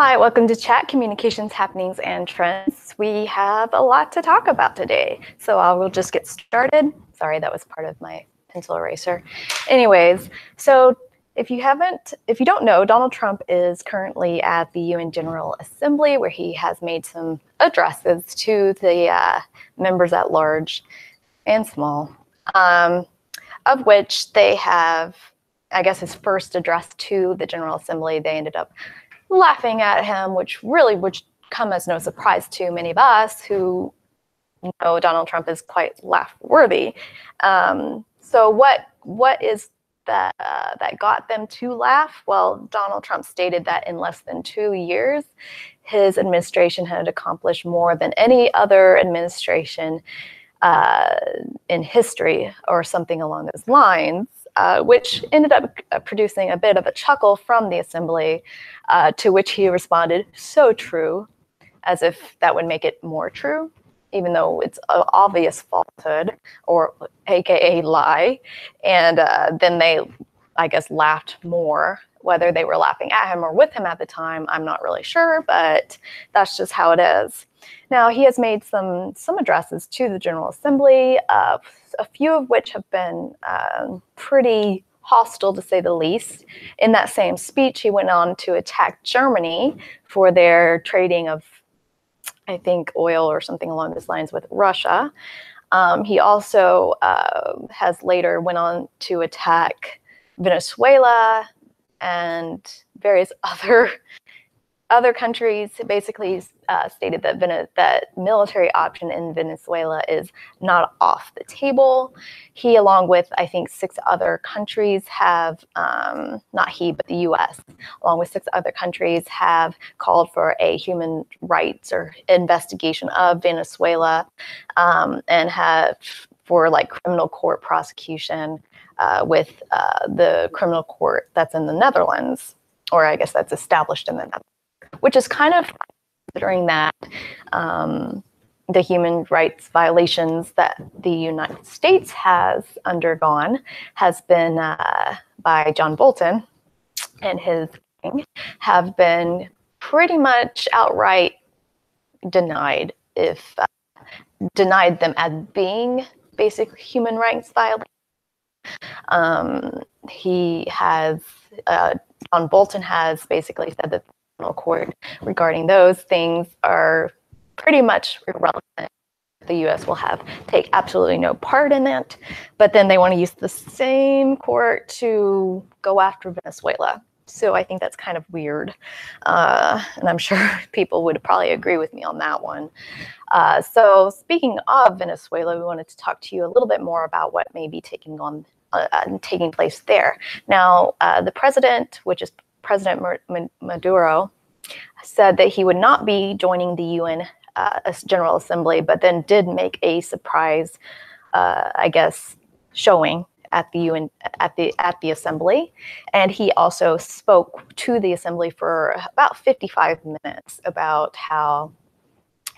Hi, welcome to Chat Communications Happenings and Trends. We have a lot to talk about today, so I will just get started. Sorry, that was part of my pencil eraser. Anyways, so if you don't know, Donald Trump is currently at the UN General Assembly, where he has made some addresses to the members at large and small, of which they have, I guess, his first address to the General Assembly, they ended up laughing at him, which really would come as no surprise to many of us who know Donald Trump is quite laugh-worthy. So what is that got them to laugh? Well, Donald Trump stated that in less than 2 years, his administration had accomplished more than any other administration in history, or something along those lines. Which ended up producing a bit of a chuckle from the assembly, to which he responded, "So true," as if that would make it more true, even though it's an obvious falsehood, or AKA lie. And then they, I guess, laughed more. Whether they were laughing at him or with him at the time, I'm not really sure, but that's just how it is. Now, he has made some addresses to the General Assembly, a few of which have been pretty hostile, to say the least. In that same speech, he went on to attack Germany for their trading of, I think, oil or something along those lines with Russia. He also has later went on to attack Venezuela and various other countries. Basically stated that military option in Venezuela is not off the table. He, along with, I think, 6 other countries have, not he, but the US, along with 6 other countries, have called for a human rights or investigation of Venezuela, and have for like criminal court prosecution with the criminal court that's in the Netherlands, or I guess that's established in the Netherlands. Which is kind of, considering that the human rights violations that the United States has undergone has been by John Bolton and his gang, have been pretty much outright denied, if denied them as being basic human rights violations. He has, John Bolton has basically said that court regarding those things are pretty much irrelevant. The U.S. will take absolutely no part in it, but then they want to use the same court to go after Venezuela. So I think that's kind of weird, and I'm sure people would probably agree with me on that one. So speaking of Venezuela, we wanted to talk to you a little bit more about what may be taking place there. Now, the president, which is President Maduro, said that he would not be joining the UN General Assembly, but then did make a surprise, I guess, showing at the UN at the assembly, and he also spoke to the assembly for about 55 minutes about how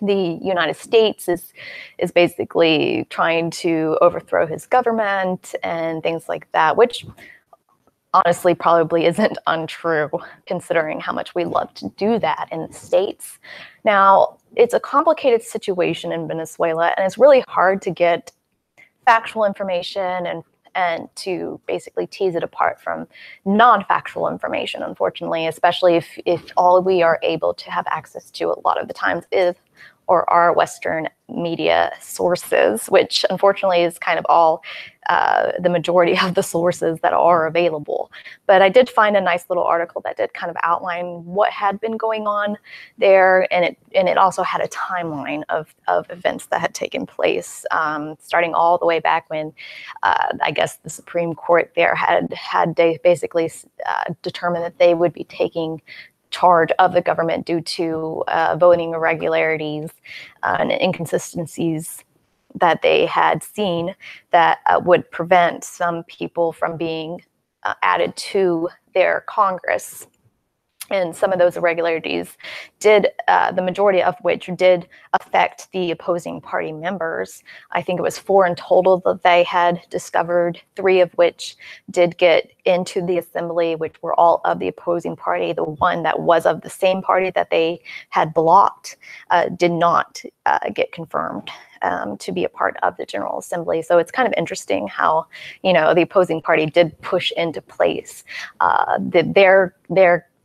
the United States is basically trying to overthrow his government and things like that, which honestly probably isn't untrue, considering how much we love to do that in the States. Now, it's a complicated situation in Venezuela, and it's really hard to get factual information and to basically tease it apart from non-factual information, unfortunately, especially if all we are able to have access to a lot of the times is or are Western media sources, which unfortunately is kind of all the majority of the sources that are available. But I did find a nice little article that did kind of outline what had been going on there, and it also had a timeline of events that had taken place, starting all the way back when I guess the Supreme Court there had basically determined that they would be taking charge of the government due to voting irregularities and inconsistencies that they had seen that would prevent some people from being added to their Congress. And some of those irregularities did, the majority of which did affect the opposing party members. I think it was 4 in total that they had discovered, 3 of which did get into the assembly, which were all of the opposing party. The one that was of the same party that they had blocked did not get confirmed to be a part of the General Assembly. So it's kind of interesting how, the opposing party did push into place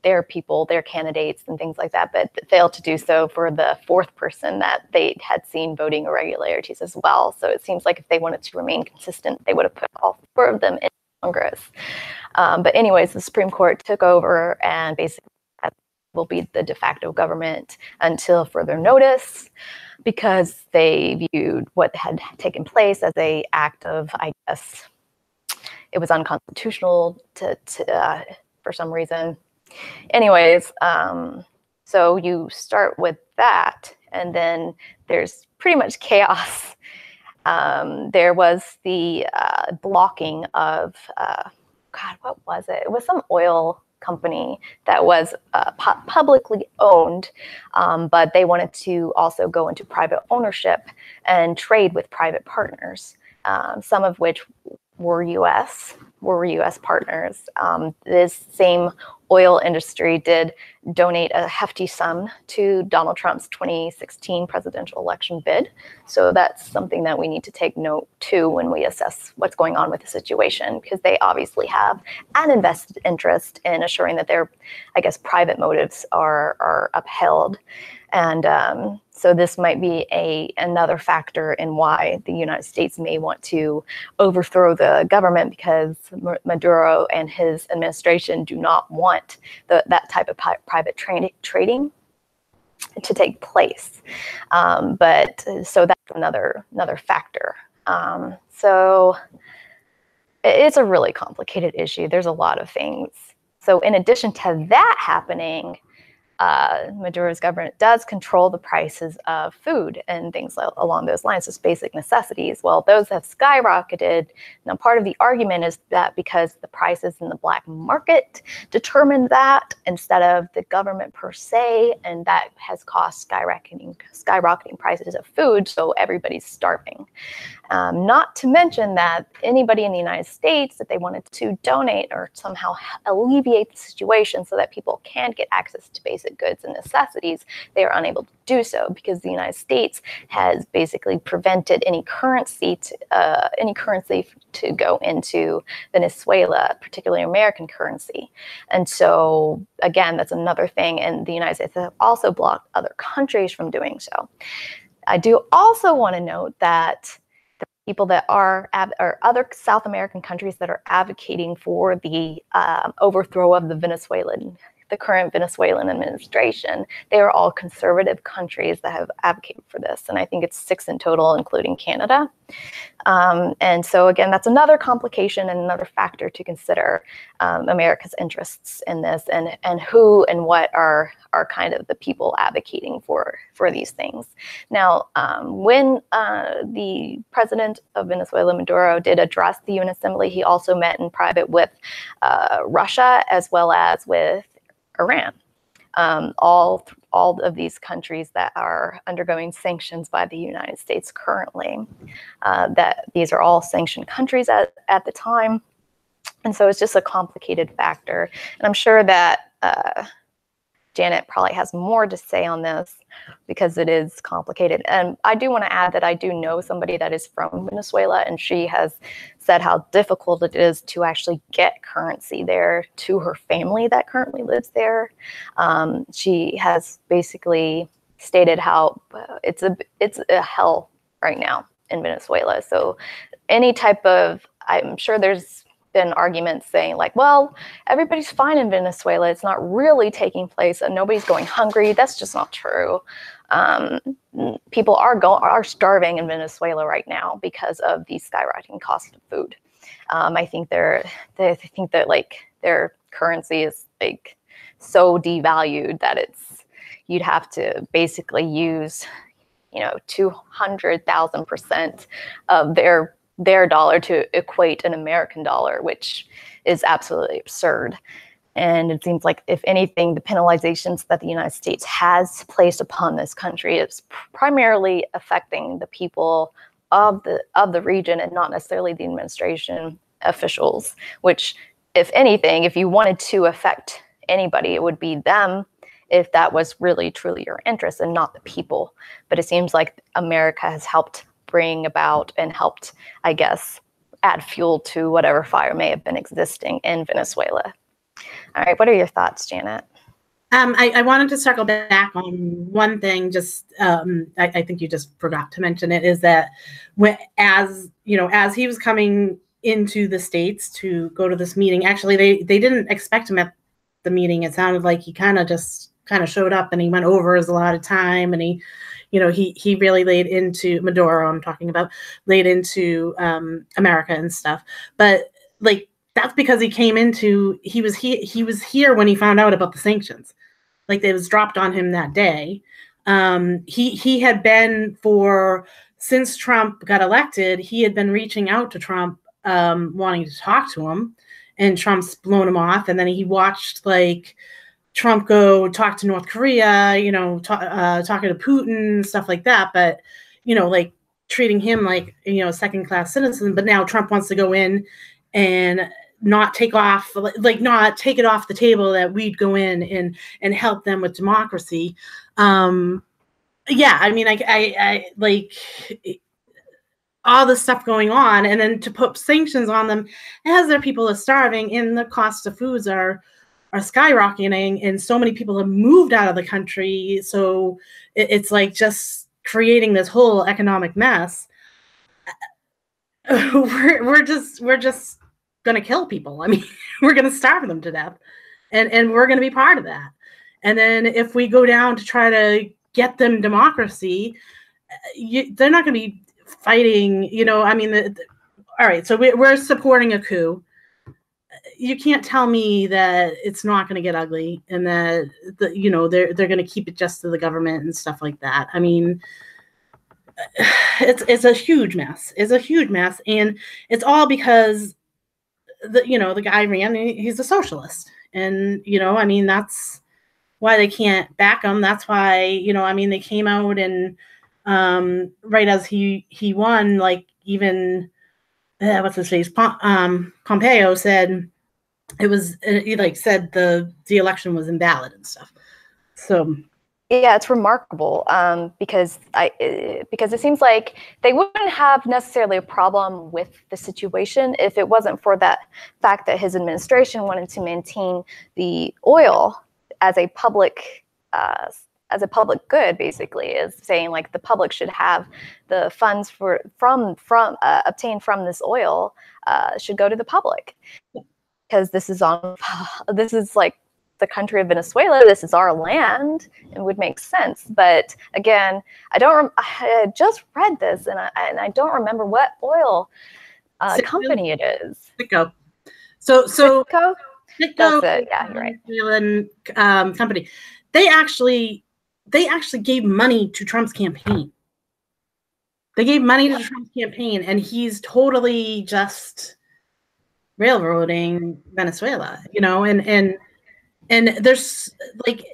their people, their candidates and things like that, but failed to do so for the 4th person that they had seen voting irregularities as well. So it seems like if they wanted to remain consistent, they would have put all 4 of them in Congress. But anyways, the Supreme Court took over and basically will be the de facto government until further notice, because they viewed what had taken place as an act of, I guess, it was unconstitutional for some reason. Anyways, so you start with that, and then there's pretty much chaos. There was the blocking of, God, what was it? It was some oil company that was publicly owned, but they wanted to also go into private ownership and trade with private partners, some of which were U.S. partners. This same oil industry did donate a hefty sum to Donald Trump's 2016 presidential election bid. So that's something that we need to take note too when we assess what's going on with the situation, because they obviously have an invested interest in assuring that their, I guess, private motives are upheld. And so this might be another factor in why the United States may want to overthrow the government, because Maduro and his administration do not want that type of private trading to take place. But so that's another factor. So it's a really complicated issue. There's a lot of things. So in addition to that happening, Maduro's government does control the prices of food and things along those lines, just basic necessities. Well, those have skyrocketed. Now, part of the argument is that because the prices in the black market determine that instead of the government per se, and that has caused skyrocketing prices of food, so everybody's starving. Not to mention that anybody in the United States, if they wanted to donate or somehow alleviate the situation so that people can get access to basic goods and necessities, they are unable to do so, because the United States has basically prevented any currency to go into Venezuela, particularly American currency. And so, again, that's another thing. And the United States have also blocked other countries from doing so. I do also want to note that people that are other South American countries that are advocating for the overthrow of the current Venezuelan administration, they are all conservative countries that have advocated for this. And I think it's 6 in total, including Canada. And so again, that's another complication and another factor to consider, America's interests in this, and who and what are kind of the people advocating for these things. Now, when the president of Venezuela, Maduro, did address the UN Assembly, he also met in private with Russia as well as with Iran. All of these countries that are undergoing sanctions by the United States currently, that these are all sanctioned countries at the time. And so it's just a complicated factor. And I'm sure that Janet probably has more to say on this because it is complicated. And I do want to add that I do know somebody that is from Venezuela, and she has said how difficult it is to actually get currency there to her family that currently lives there. She has basically stated how it's a hell right now in Venezuela. So any type of, I'm sure there's been arguments saying like, well, everybody's fine in Venezuela. It's not really taking place and nobody's going hungry. That's just not true. People are starving in Venezuela right now because of the skyrocketing cost of food. I think they think that like their currency is like so devalued that you'd have to basically use 200,000% of their dollar to equate an American dollar, which is absolutely absurd. And it seems like, if anything, the penalizations that the United States has placed upon this country is primarily affecting the people of the region and not necessarily the administration officials, which, if anything, if you wanted to affect anybody, it would be them, if that was really truly your interest and not the people. But it seems like America has helped bring about and helped, I guess, add fuel to whatever fire may have been existing in Venezuela. All right, what are your thoughts, Janet? I wanted to circle back on one thing. Just I think you just forgot to mention it. Is that as he was coming into the States to go to this meeting, actually they didn't expect him at the meeting. It sounded like he kind of showed up and he went over his allotted time, and he really laid into Maduro. I'm talking about laid into America and stuff, but like. That's because he was here when he found out about the sanctions. Like, they was dropped on him that day. He had been since Trump got elected, he had been reaching out to Trump, wanting to talk to him, and Trump's blown him off. And then he watched like Trump go talk to North Korea, talking to Putin, stuff like that. But, like treating him like, a second-class citizen. But now Trump wants to go in and not take it off the table that we'd go in and help them with democracy. I mean, I like all this stuff going on, and then to put sanctions on them as their people are starving and the cost of foods are skyrocketing, and so many people have moved out of the country. So it's like just creating this whole economic mess. We're just going to kill people. I mean, we're going to starve them to death, and we're going to be part of that. And then if we go down to try to get them democracy, they're not going to be fighting, I mean, all right, so we're supporting a coup. You can't tell me that it's not going to get ugly and that they're going to keep it just to the government and stuff like that. I mean, it's a huge mess. It's a huge mess, and it's all because the guy ran. He's a socialist, and I mean, that's why they can't back him. That's why I mean, they came out and right as he won, like, even what's his face, Pompeo said it was, he like said the election was invalid and stuff. So yeah, it's remarkable because it seems like they wouldn't have necessarily a problem with the situation if it wasn't for that fact that his administration wanted to maintain the oil as a public good. Basically, is saying like the public should have the funds obtained from this oil should go to the public, because this is like the country of Venezuela. This is our land, and would make sense. But again, I just read this, and I don't remember what oil company it is. Citgo. So Citgo? That's it. Yeah, you're right. Company. They actually gave money to Trump's campaign. They gave money to Trump's campaign, and he's totally just railroading Venezuela, and there's like,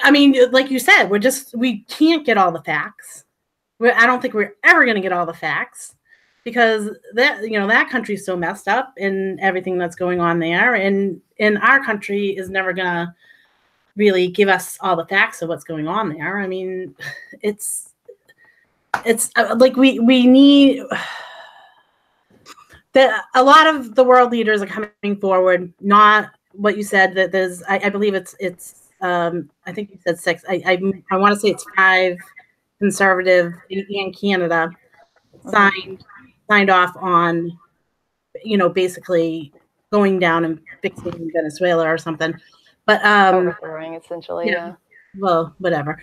I mean, like you said, we can't get all the facts. I don't think we're ever going to get all the facts, because that country's so messed up and everything that's going on there, and our country is never going to really give us all the facts of what's going on there. I mean, it's like we need that. A lot of the world leaders are coming forward, not what you said, that there's, I believe it's I think you said 6. I want to say it's 5 conservative in Canada signed off on, basically going down and fixing Venezuela or something. But overthrowing, essentially, yeah. Well, whatever.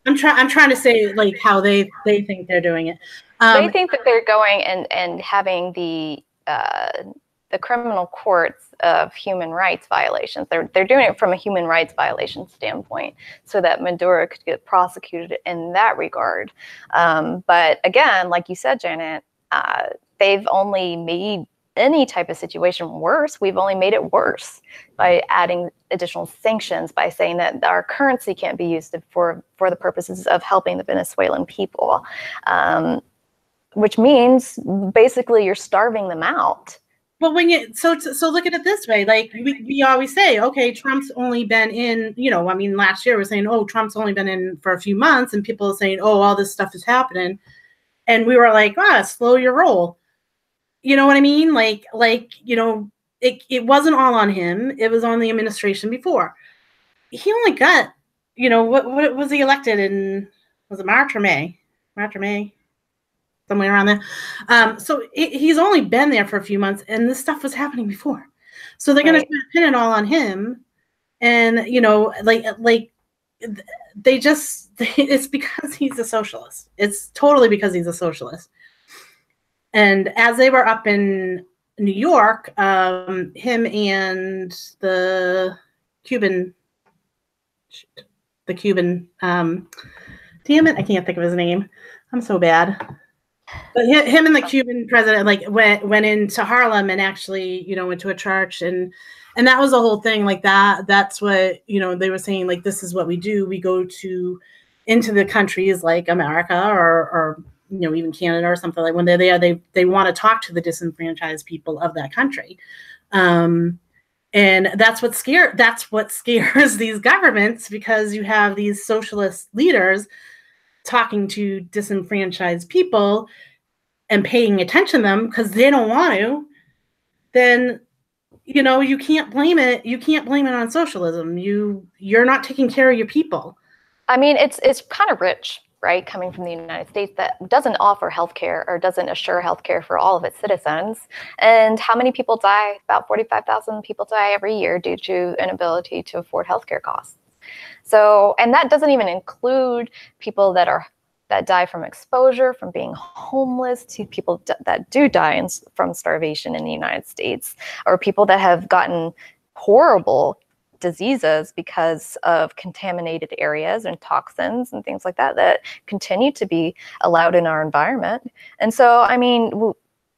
I'm trying to say like how they think they're doing it. They think that they're going and having the criminal courts of human rights violations. They're doing it from a human rights violation standpoint, so that Maduro could get prosecuted in that regard. But again, like you said, Janet, they've only made any type of situation worse. We've only made it worse by adding additional sanctions, by saying that our currency can't be used for the purposes of helping the Venezuelan people, which means basically you're starving them out. Well, when you so look at it this way, like we always say, okay, Trump's only been in, I mean, last year we're saying, oh, Trump's only been in for a few months, and people are saying, oh, all this stuff is happening, and we were like, slow your roll. You know what I mean? Like it wasn't all on him. It was on the administration before. He only got, what was he elected in? Was it March or May? Somewhere around there. So he's only been there for a few months, and this stuff was happening before. So they're going to pin it all on him, and they just it's because he's a socialist. It's totally because he's a socialist. And as they were up in New York, him and the Cuban, damn it, I can't think of his name. I'm so bad. But him and the Cuban president went into Harlem and actually, went to a church, and that was the whole thing. Like that's what, they were saying, like, this is what we do. We go into the countries like America or even Canada or something. Like when they're there, they want to talk to the disenfranchised people of that country. And that's what scares these governments, because you have these socialist leaders talking to disenfranchised people and paying attention to them because they don't want to. Then, you can't blame it. You can't blame it on socialism. You're not taking care of your people. I mean, it's kind of rich, right, coming from the United States, that doesn't offer healthcare or doesn't assure healthcare for all of its citizens. And how many people die? About 45,000 people die every year due to inability to afford healthcare costs. So, and that doesn't even include people that die from exposure, from being homeless, to people that do die from starvation in the United States, or people that have gotten horrible diseases because of contaminated areas and toxins and things like that continue to be allowed in our environment. And so, I mean,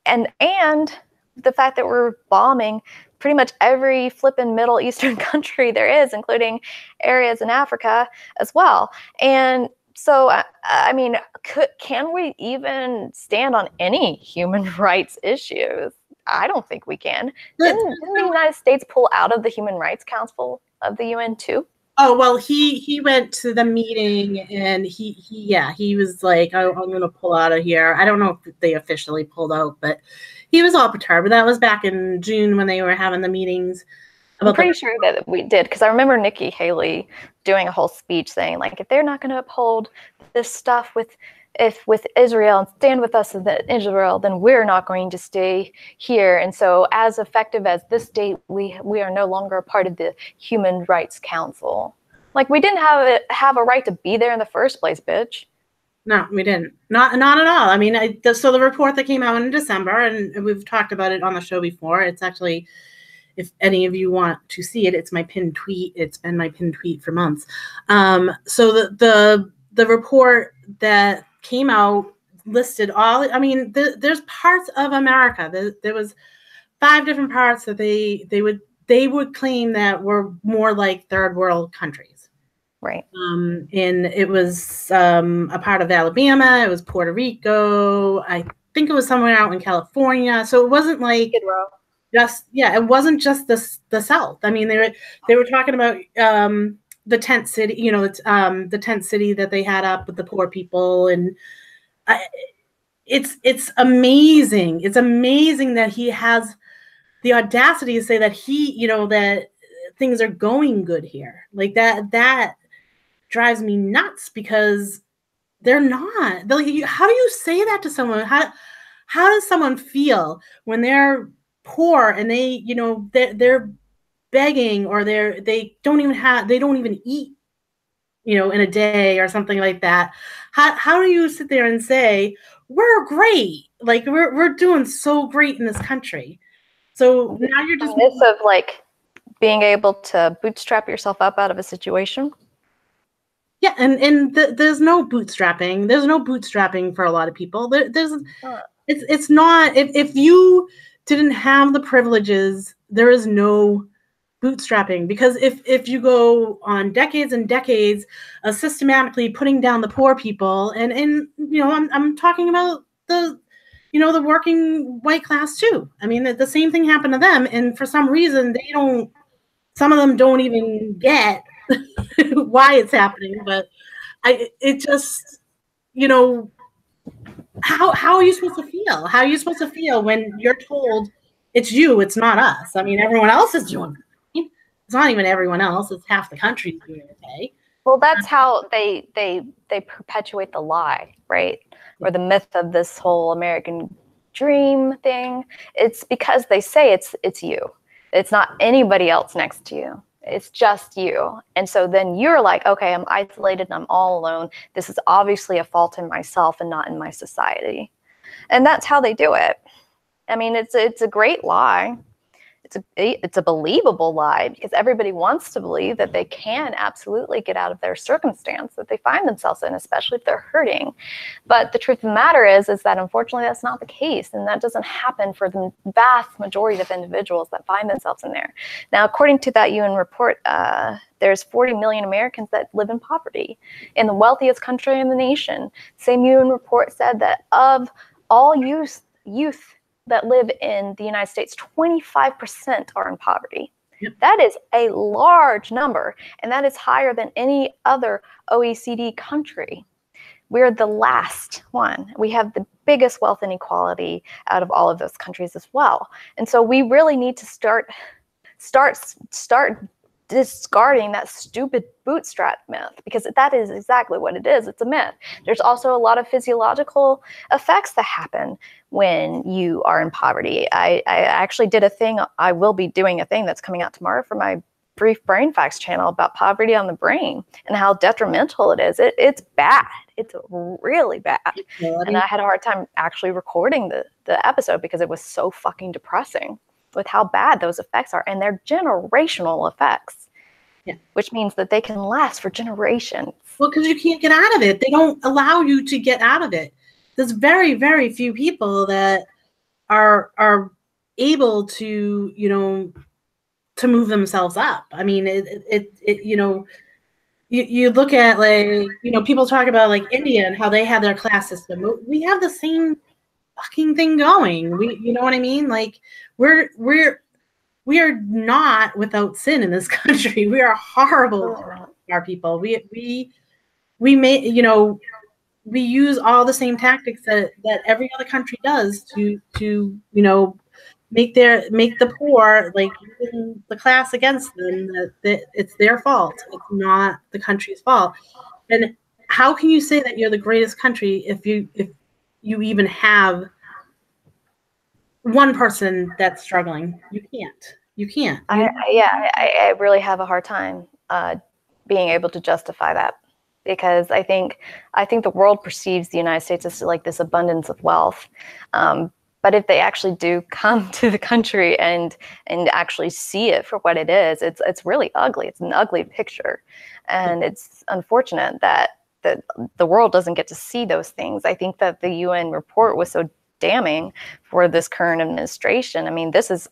and the fact that we're bombing pretty much every flippin' Middle Eastern country there is, including areas in Africa as well. And so, I mean, can we even stand on any human rights issues? I don't think we can. Didn't the United States pull out of the Human Rights Council of the UN too? Oh, well, he went to the meeting, and he was like, I'm going to pull out of here. I don't know if they officially pulled out, but he was all perturbed. But that was back in June when they were having the meetings. I'm pretty sure that we did, because I remember Nikki Haley doing a whole speech saying, like, if they're not going to uphold this stuff with Israel and stand with us in Israel, then we're not going to stay here. And so, as effective as this date, we are no longer a part of the Human Rights Council. Like, we didn't have a right to be there in the first place, bitch. No, we didn't. Not at all. I mean, so the report that came out in December, and we've talked about it on the show before. It's actually, if any of you want to see it, it's my pinned tweet. It's been my pinned tweet for months. So the report that came out listed all, I mean, there's parts of America. There was 5 different parts that they would claim that were more like third world countries. Right. And it was a part of Alabama. It was Puerto Rico. I think it was somewhere out in California. So it wasn't like it wasn't just the South. I mean, they were talking about the tent city, the tent city that they had up with the poor people, and it's amazing. It's amazing that he has the audacity to say that that things are going good here. Like that drives me nuts, because they're not. How do you say that to someone? How does someone feel when they're poor and they're begging, or they don't even eat, in a day or something like that? How do you sit there and say, we're great, like we're doing so great in this country? So now you're just of like being able to bootstrap yourself up out of a situation. Yeah, and there's no bootstrapping. There's no bootstrapping for a lot of people. It's not, if you didn't have the privileges, there is no bootstrapping, because if you go on decades and decades of systematically putting down the poor people, and you know, I'm talking about the, you know, the working white class too. I mean, the same thing happened to them, and for some reason they don't, some of them don't even get why it's happening. But it just, you know, how are you supposed to feel? How are you supposed to feel when you're told it's you, it's not us? I mean, everyone else is doing fine. It's not even everyone else, it's half the country doing okay. Well, that's how they perpetuate the lie, right? Or the myth of this whole American dream thing. It's because they say it's you. It's not anybody else next to you. It's just you. And so then you're like, okay, I'm isolated and I'm all alone. This is obviously a fault in myself and not in my society. And that's how they do it. I mean, it's a great lie. It's a believable lie, because everybody wants to believe that they can absolutely get out of their circumstance that they find themselves in, especially if they're hurting. But the truth of the matter is that unfortunately that's not the case, and that doesn't happen for the vast majority of individuals that find themselves in there. Now, according to that UN report, there's 40 million Americans that live in poverty in the wealthiest country in the nation. Same UN report said that of all youth that live in the United States, 25% are in poverty. Yep. That is a large number, and that is higher than any other OECD country. We're the last one. We have the biggest wealth inequality out of all of those countries as well. And so we really need to start discarding that stupid bootstrap myth, because that is exactly what it is. It's a myth. There's also a lot of physiological effects that happen when you are in poverty. I actually did a thing. I will be doing a thing that's coming out tomorrow for my Brief Brain Facts channel about poverty on the brain and how detrimental it is. It's bad. It's really bad. Yeah, and I had a hard time actually recording the episode because it was so fucking depressing with how bad those effects are, and they're generational effects. Yeah. Which means that they can last for generations. Well, because you can't get out of it. They don't allow you to get out of it. There's very, very few people that are able to, you know, to move themselves up. I mean, you know, you look at, like, you know, people talk about like India and how they have their class system. We have the same fucking thing going. You know what I mean? Like, we are not without sin in this country. We are horrible, our people. We may, you know, we use all the same tactics that every other country does to you know, make the poor, like, using the class against them, that it's their fault. It's not the country's fault. And how can you say that you're the greatest country if you even have one person that's struggling? You can't. I really have a hard time being able to justify that, because I think the world perceives the United States as like this abundance of wealth. But if they actually do come to the country and actually see it for what it is, it's really ugly. It's an ugly picture, and it's unfortunate that the world doesn't get to see those things. I think that the UN report was so damning for this current administration. I mean, this is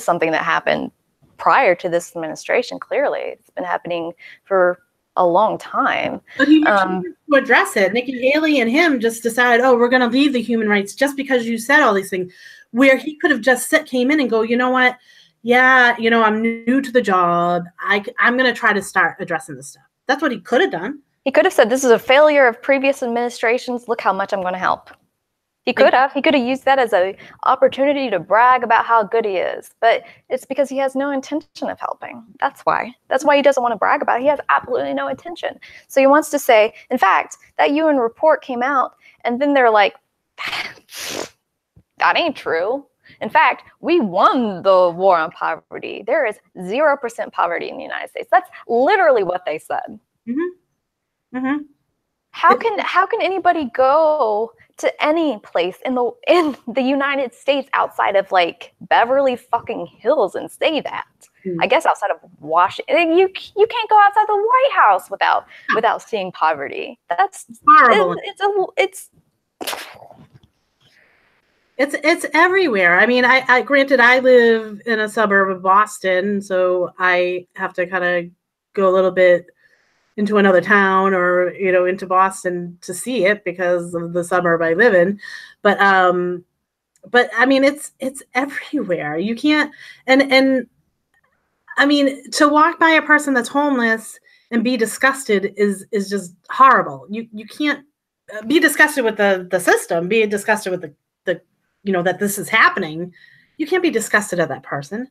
something that happened prior to this administration. Clearly, it's been happening for a long time. But he refused to address it. Nikki Haley and him just decided, oh, we're going to leave the human rights just because you said all these things, where he could have just came in and go, you know what? Yeah, you know, I'm new to the job. I'm going to try to start addressing this stuff. That's what he could have done. He could have said, this is a failure of previous administrations. Look how much I'm going to help. He could have used that as an opportunity to brag about how good he is, but it's because he has no intention of helping. That's why he doesn't want to brag about it. He has absolutely no intention. So he wants to say, in fact, that UN report came out, and then they're like, that ain't true. In fact, we won the war on poverty. There is 0% poverty in the United States. That's literally what they said. Mm-hmm. Mm-hmm. How can anybody go to any place in the United States outside of like Beverly fucking Hills and say that? I guess outside of Washington, you can't go outside the White House without seeing poverty. That's horrible. It's It's everywhere. I mean, I granted I live in a suburb of Boston, so I have to kind of go a little bit into another town or into Boston to see it because of the suburb I live in. But I mean it's everywhere. You can't and I mean to walk by a person that's homeless and be disgusted is just horrible. You can't be disgusted with the system, be disgusted with the that this is happening. You can't be disgusted at that person.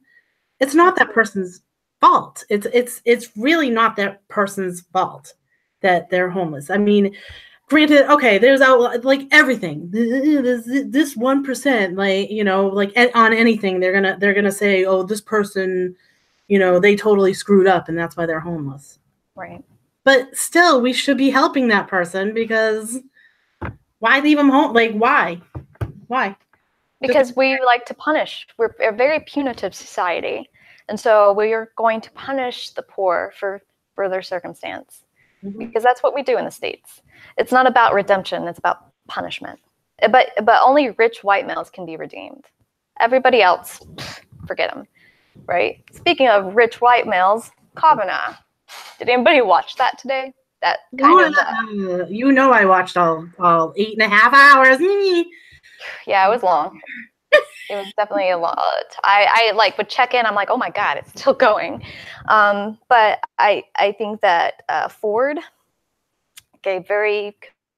It's not that person's fault. It's really not that person's fault that they're homeless. I mean, granted, okay, there's out like everything. This 1%, like on anything, they're gonna say, oh, this person, they totally screwed up, and that's why they're homeless. Right. But still, we should be helping that person because why leave them home? Like, why? Because we like to punish. We're a very punitive society. And so we are going to punish the poor for their circumstance. Mm-hmm. Because that's what we do in the States. It's not about redemption. It's about punishment. But only rich white males can be redeemed. Everybody else, forget them. Right? Speaking of rich white males, Kavanaugh. Did anybody watch that today? That kind of. I watched all 8.5 hours. Yeah, it was long. It was definitely a lot. I like would check in. I'm like, oh my God, it's still going. But I think that Ford gave very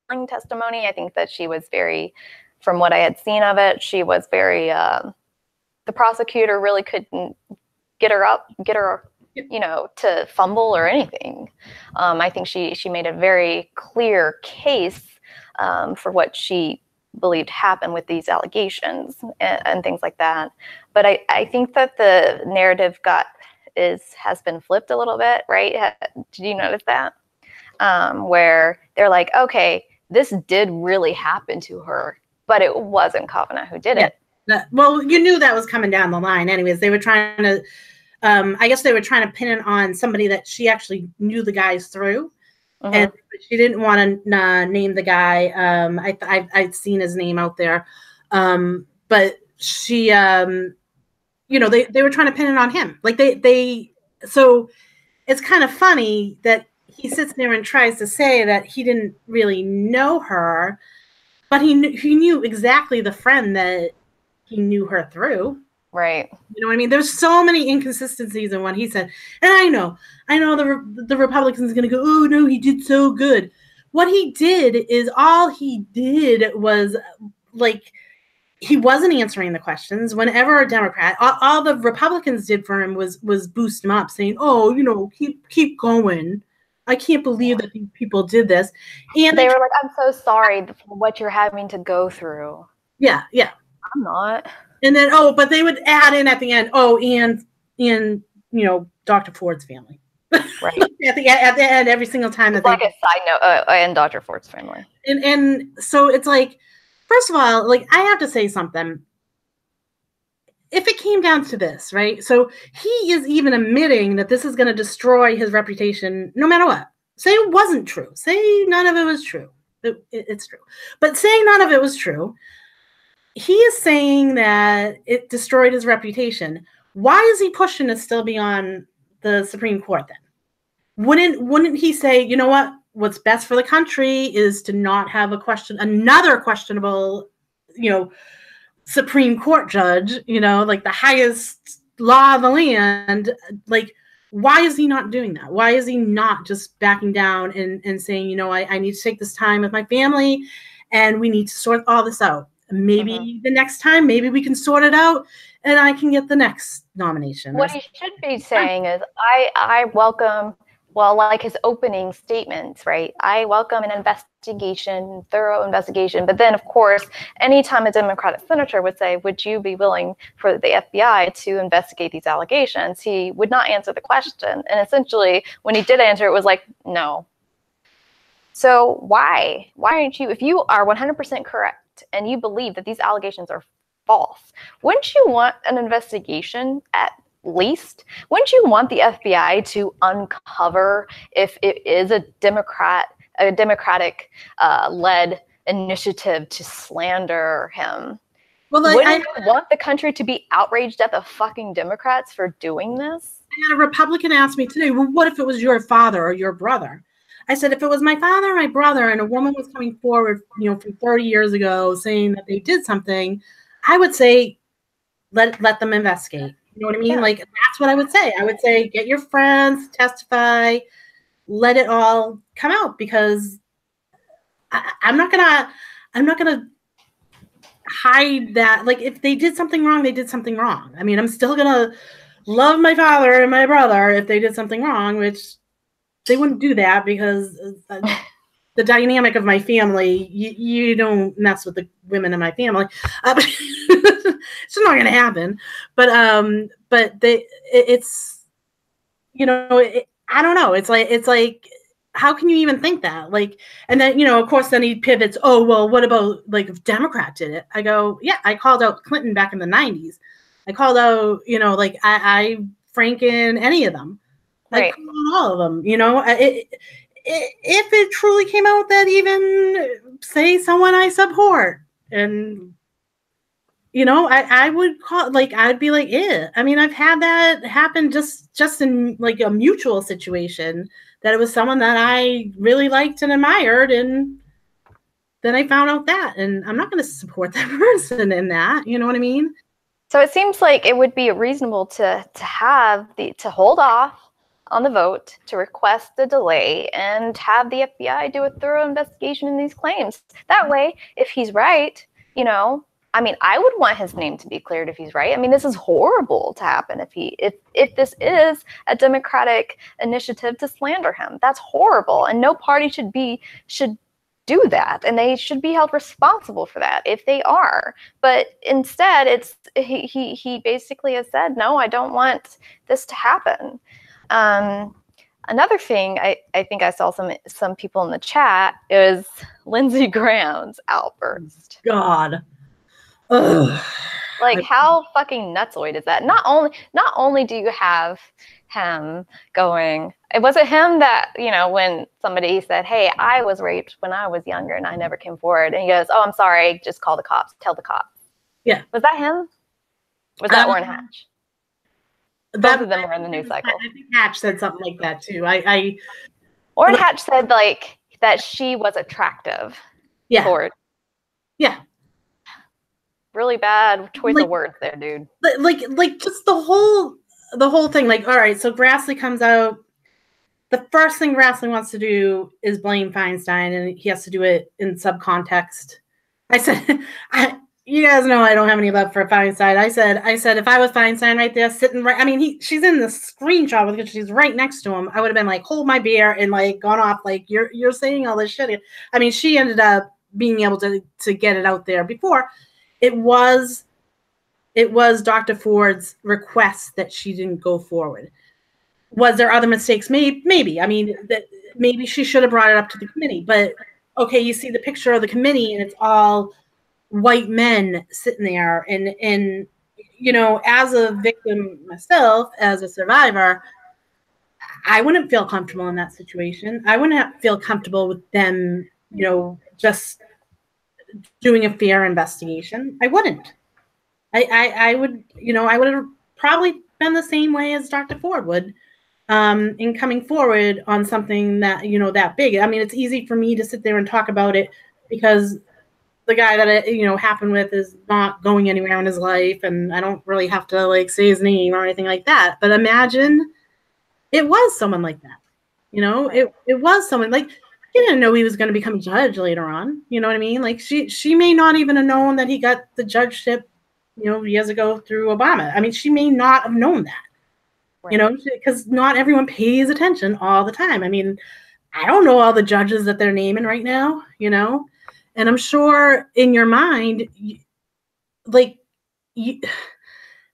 compelling testimony. I think that she was very, from what I had seen of it, she was very. The prosecutor really couldn't get her, to fumble or anything. I think she made a very clear case for what she believed happened with these allegations and things like that. But I think that the narrative has been flipped a little bit, right? Did you notice that? Where they're like, okay, this did really happen to her, but it wasn't Kavanaugh who did it. Well, you knew that was coming down the line anyways. They were trying to, I guess they were trying to pin it on somebody that she actually knew the guys through. Uh-huh. And she didn't want to name the guy. I'd seen his name out there. But she, they were trying to pin it on him. Like so it's kind of funny that he sits there and tries to say that he didn't really know her, but he knew exactly the friend that he knew her through. Right. You know what I mean? There's so many inconsistencies in what he said. And I know the Republicans are going to go, oh, no, he did so good. What he did is all he did was like, he wasn't answering the questions. Whenever a Democrat, all the Republicans did for him was boost him up, saying, oh, keep going. I can't believe that these people did this. And they were like, I'm so sorry for what you're having to go through. Yeah. I'm not. And then, but they would add in at the end, and Dr. Ford's family. Right. at the end, every single time it's like a side note, and Dr. Ford's family. And so it's like, first of all, like I have to say something. If it came down to this, right? So he is even admitting that this is going to destroy his reputation no matter what. Say it wasn't true. Say none of it was true. It's true. But say none of it was true. He is saying that it destroyed his reputation. Why is he pushing to still be on the Supreme Court then? Wouldn't he say, you know what? What's best for the country is to not have another questionable, Supreme Court judge, like the highest law of the land. Like, why is he not doing that? Why is he not just backing down and saying, I need to take this time with my family and we need to sort all this out. Maybe the next time, maybe we can sort it out and I can get the next nomination. What he should be saying is, I welcome, like his opening statements, right? I welcome an investigation, thorough investigation. But then, of course, anytime a Democratic senator would say, would you be willing for the FBI to investigate these allegations? He would not answer the question. And essentially, when he did answer, it was like, no. So why aren't you, if you are 100% correct, and you believe that these allegations are false, wouldn't you want an investigation at least? Wouldn't you want the FBI to uncover if it is a Democratic led initiative to slander him? Well, like, wouldn't you want the country to be outraged at the fucking Democrats for doing this? I had a Republican ask me today, well, what if it was your father or your brother? I said, if it was my father or my brother and a woman was coming forward, from 30 years ago saying that they did something, I would say, let them investigate. You know what I mean? Yeah. Like, that's what I would say. I would say, get your friends, testify, let it all come out, because I'm not gonna hide that. Like, if they did something wrong, they did something wrong. I mean, I'm still gonna love my father and my brother if they did something wrong, which they wouldn't do that, because the dynamic of my family, you don't mess with the women in my family. It's not going to happen. But it's I don't know. It's like how can you even think that? Like, and then of course then he pivots. Oh well, what about like if Democrat did it? I go, yeah, I called out Clinton back in the '90s. I called out like I Franken, any of them. Right. I called out all of them. If it truly came out that even say someone I support, and I would call, like, I'd be like, eh. I mean, I've had that happen just in like a mutual situation, that it was someone that I really liked and admired, and then I found out that, and I'm not going to support that person in that. You know what I mean? So it seems like it would be reasonable to hold off on the vote, to request a delay, and have the FBI do a thorough investigation in these claims. That way, if he's right, I mean, I would want his name to be cleared if he's right. I mean, this is horrible to happen if this is a Democratic initiative to slander him. That's horrible, and no party should do that, and they should be held responsible for that if they are. But instead, he basically has said, no, I don't want this to happen. Another thing I think I saw some people in the chat is Lindsey Graham's outburst. God. Ugh. Like, how fucking nutsoid is that? Not only do you have him going, was it him that, when somebody said, hey, I was raped when I was younger and I never came forward, and he goes, oh, I'm sorry, just call the cops, tell the cops. Yeah. Was that him? Was that Orrin Hatch? Both of them were in the news cycle. I think Hatch said something like that too. Orrin Hatch said like that she was attractive. Yeah. Forward. Yeah. Really bad choice of words there, dude. Like just the whole thing. Like, all right, so Grassley comes out. The first thing Grassley wants to do is blame Feinstein, and he has to do it in subcontext. I said, you guys know I don't have any love for Feinstein. I said, if I was Feinstein right there, sitting right, I mean, she's in the screenshot because she's right next to him. I would have been like, hold my beer, and like gone off like you're saying all this shit. I mean, she ended up being able to get it out there before. It was Dr. Ford's request that she didn't go forward. Was there other mistakes? Maybe. I mean, maybe she should have brought it up to the committee. But okay, you see the picture of the committee, and it's all white men sitting there. And as a victim myself, as a survivor, I wouldn't feel comfortable in that situation. I wouldn't feel comfortable with them, just doing a fair investigation. I wouldn't. I would, I would have probably been the same way as Dr. Ford would, in coming forward on something that, that big. I mean, it's easy for me to sit there and talk about it because the guy that it, happened with is not going anywhere in his life, and I don't really have to like say his name or anything like that. But imagine it was someone like that. It was someone like, he didn't know he was going to become a judge later on. You know what I mean? Like she may not even have known that he got the judgeship, years ago through Obama. I mean, she may not have known that, right. Because not everyone pays attention all the time. I mean, I don't know all the judges that they're naming right now, and I'm sure in your mind, when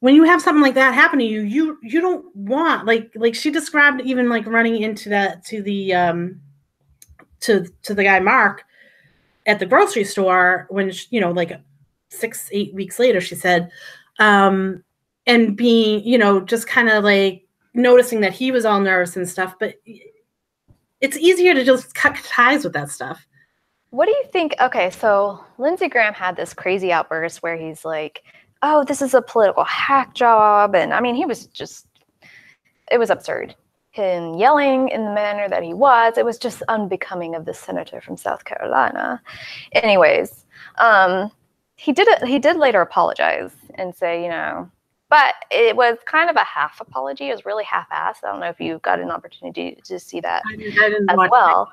you have something like that happen to you, you don't want like she described even like running into that to the guy Mark at the grocery store when like 6-8 weeks later, she said, and being just kind of like noticing that he was all nervous and stuff. But it's easier to just cut ties with that stuff. What do you think? Okay, so Lindsey Graham had this crazy outburst where he's like, oh, this is a political hack job. And I mean, it was absurd. Him yelling in the manner that he was, it was just unbecoming of the senator from South Carolina. Anyways, he did later apologize and say, you know, but it was kind of a half apology. It was really half-assed. I don't know if you got an opportunity to see that I didn't as watch well.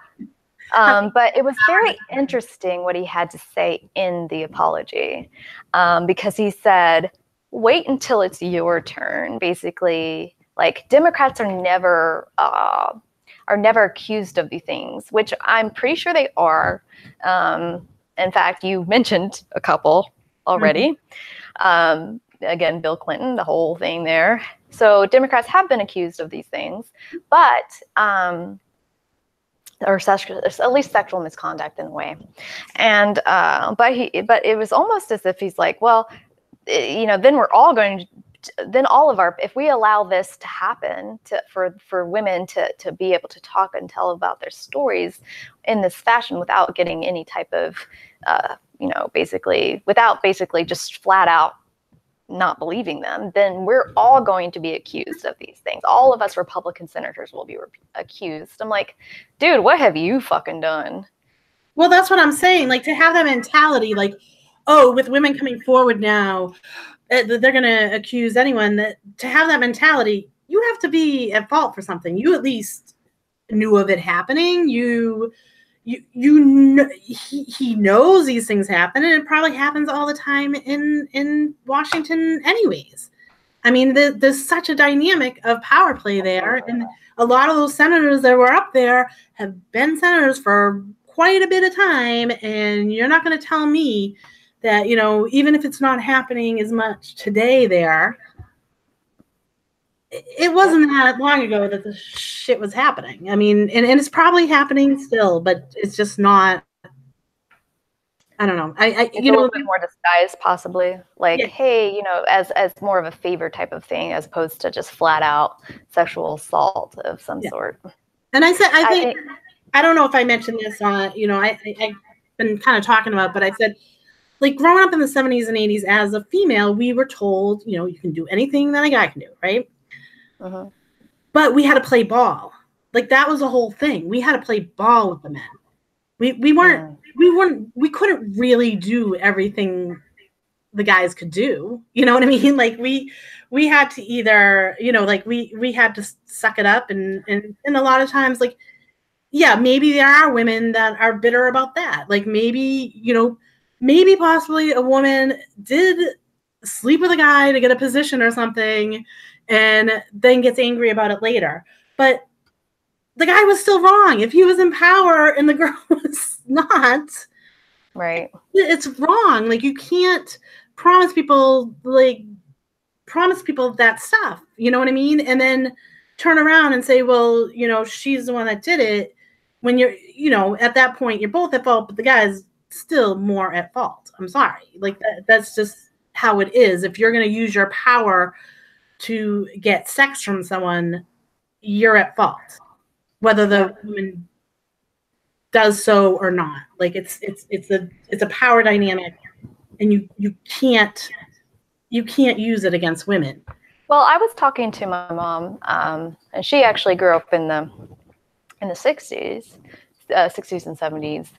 But it was very interesting what he had to say in the apology, because he said, wait until it's your turn. Basically, like, Democrats are never accused of these things, which I'm pretty sure they are. In fact, you mentioned a couple already. Again, Bill Clinton, the whole thing there. So Democrats have been accused of these things, but or at least sexual misconduct in a way. And but it was almost as if he's like, well, you know, then we're all going to, then all of our, if we allow this to happen for women to be able to talk and tell about their stories in this fashion without getting any type of, you know, without basically just flat out not believing them, then we're all going to be accused of these things. All of us Republican senators will be accused. I'm like, dude, what have you fucking done? Well, that's what I'm saying. Like, to have that mentality, like, oh, with women coming forward now, they're going to accuse anyone. That to have that mentality, you have to be at fault for something. You at least knew of it happening. He knows these things happen, and it probably happens all the time in Washington anyways. I mean, there's such a dynamic of power play there, and a lot of those senators that were up there have been senators for quite a bit of time, and you're not going to tell me that, you know, even if it's not happening as much today there, it wasn't that long ago that the shit was happening. I mean, and it's probably happening still, but it's just not, I don't know. It's a little bit more disguised, possibly. Like, yeah, hey, you know, as more of a favor type of thing, as opposed to just flat out sexual assault of some sort. And I think, I don't know if I mentioned this on, you know, I've been kind of talking about, but I said, like, growing up in the 70s and 80s as a female, we were told, you know, you can do anything that a guy can do, right? But we had to play ball. Like, that was the whole thing. We had to play ball with the men. We couldn't really do everything the guys could do. You know what I mean? Like, we had to either, you know, like we had to suck it up, and a lot of times, like, yeah, maybe there are women that are bitter about that. Like, maybe, you know, maybe possibly a woman did sleep with a guy to get a position or something, and then gets angry about it later. But the guy was still wrong. If he was in power and the girl was not, right? It's wrong. Like, you can't promise people that stuff. You know what I mean? And then turn around and say, well, you know, she's the one that did it. When you're, you know, at that point, you're both at fault, but the guy's still more at fault. I'm sorry. Like, that's just how it is. If you're going to use your power to get sex from someone, you're at fault, whether the woman does so or not. Like, it's a power dynamic, and you can't use it against women. Well, I was talking to my mom, and she actually grew up in the 60s and 70s.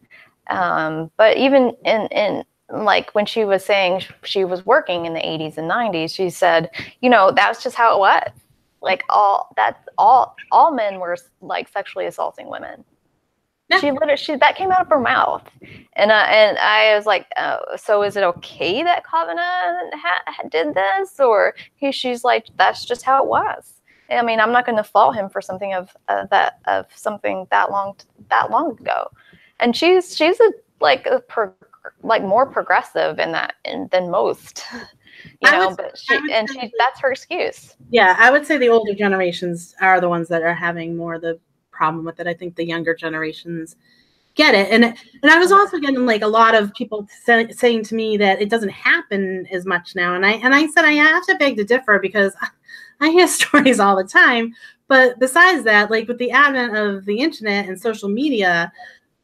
But even in like, when she was saying she was working in the 80s and 90s, she said, you know, that's just how it was. Like, all men were, like, sexually assaulting women. Yeah. She that came out of her mouth, and I was like, so is it okay that Kavanaugh did this? Or she's like, that's just how it was. I mean, I'm not going to fault him for something of something that long ago. And she's more progressive in that than most, you know. But that's her excuse. Yeah, I would say the older generations are the ones that are having more of the problem with it. I think the younger generations get it, and I was also getting, like, a lot of people saying to me that it doesn't happen as much now, and I said I have to beg to differ, because I hear stories all the time. But besides that, like, with the advent of the internet and social media,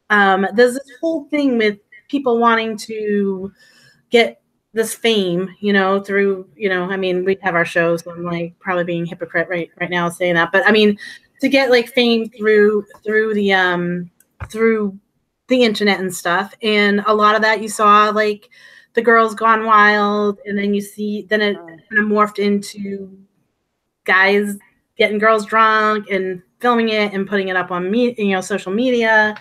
there's this whole thing with people wanting to get this fame, through, I mean, we have our shows, so I'm like probably being a hypocrite right now saying that, but I mean, to get like fame through the internet and stuff, and a lot of that you saw like the Girls Gone Wild, and then it kind of morphed into guys getting girls drunk and filming it and putting it up on social media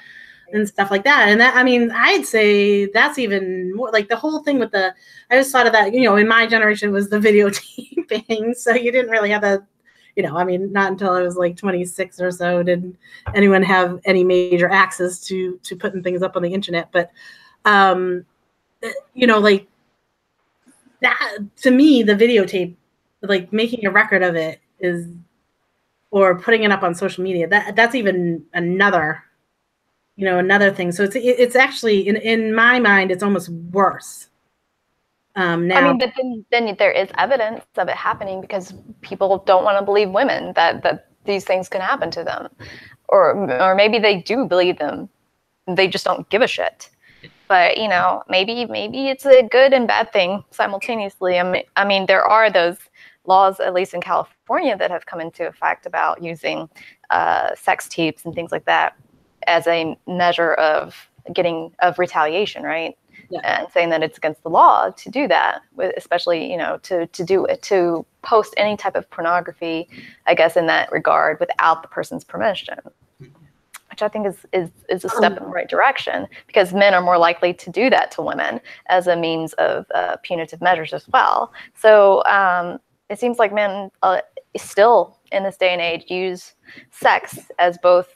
and stuff like that. And that, I mean, I'd say that's even more like the whole thing with I just thought of that, in my generation was the videotaping. So you didn't really have a, I mean, not until I was like 26 or so did anyone have any major access to putting things up on the internet. But, like that, to me, the videotape, like making a record of it or putting it up on social media, that's even another thing. So it's actually in my mind, it's almost worse. Now, I mean, but then there is evidence of it happening because people don't want to believe women that these things can happen to them, or maybe they do believe them, they just don't give a shit. But maybe it's a good and bad thing simultaneously. I mean, there are those laws, at least in California, that have come into effect about using sex tapes and things like that as a measure of retaliation, right? Yeah. And saying that it's against the law to do that, especially to post any type of pornography, I guess, in that regard without the person's permission, which I think is a step in the right direction, because men are more likely to do that to women as a means of punitive measures as well. So it seems like men still in this day and age use sex as both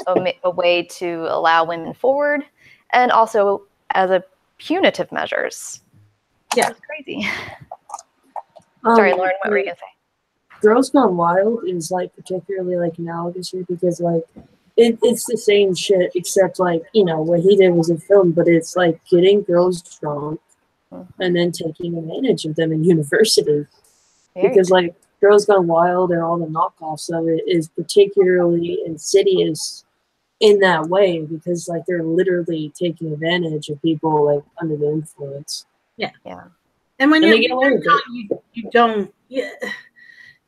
a way to allow women forward and also as a punitive measures. Yeah. That's crazy. Sorry, Lauren, what were you going to say? Girls Gone Wild is like particularly like analogous here because like it's the same shit except like, what he did was a film, but it's like getting girls drunk and then taking advantage of them in university. Because like Girls Gone Wild and all the knockoffs of it is particularly insidious in that way because like they're literally taking advantage of people like under the influence. Yeah. And when you don't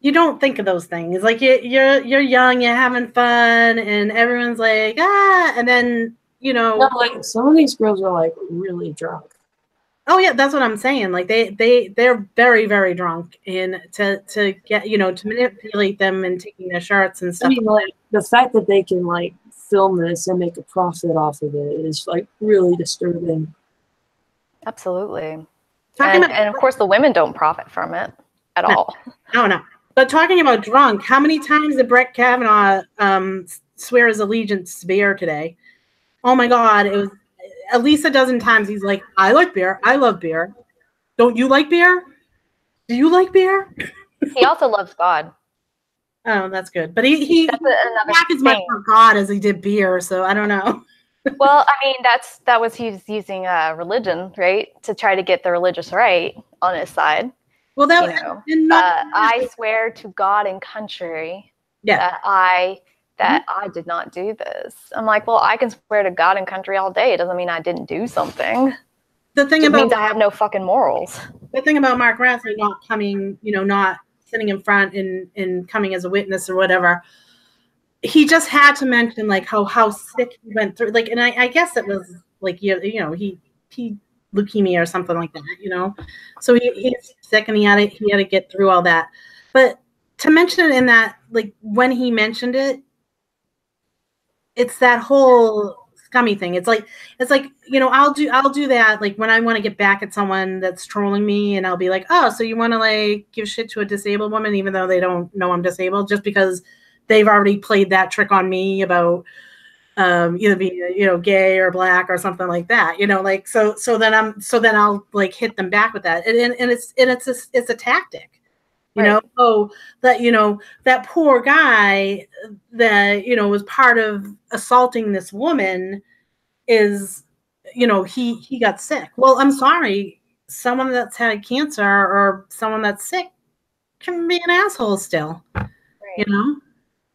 you don't think of those things. Like you're young, you're having fun, and everyone's like, and then No, like some of these girls are like really drunk. Oh yeah, that's what I'm saying. Like they're very, very drunk, and to get to manipulate them and taking their shirts and stuff. I mean, like the fact that they can like film this and make a profit off of it is like really disturbing. Absolutely. And of course the women don't profit from it at all. No. But talking about drunk, how many times did Brett Kavanaugh swear his allegiance to beer today? Oh my God, it was at least a dozen times. He's like, I like beer. I love beer. Don't you like beer? Do you like beer? He also loves God. Oh, that's good. But he not as much for God as he did beer, so I don't know. Well, I mean, he's using religion, right, to try to get the religious right on his side. Well, I swear to God and country that I did not do this. I'm like, well, I can swear to God and country all day. It doesn't mean I didn't do something. The thing means I have no fucking morals. The thing about Mark Grassley not coming, not sitting in front and coming as a witness or whatever, he just had to mention like how sick he went through. Like, and I guess it was like he leukemia or something like that, So he's sick and he had to get through all that. But to mention it in that, like when he mentioned it, it's that whole scummy thing. It's like I'll do that like when I want to get back at someone that's trolling me, and I'll be like, oh, so you want to like give shit to a disabled woman even though they don't know I'm disabled, just because they've already played that trick on me about either being gay or black or something like that, like so then I'll like hit them back with that, and it's a tactic. Right. That poor guy that, was part of assaulting this woman is, he got sick. Well, I'm sorry. Someone that's had cancer or someone that's sick can be an asshole still, right.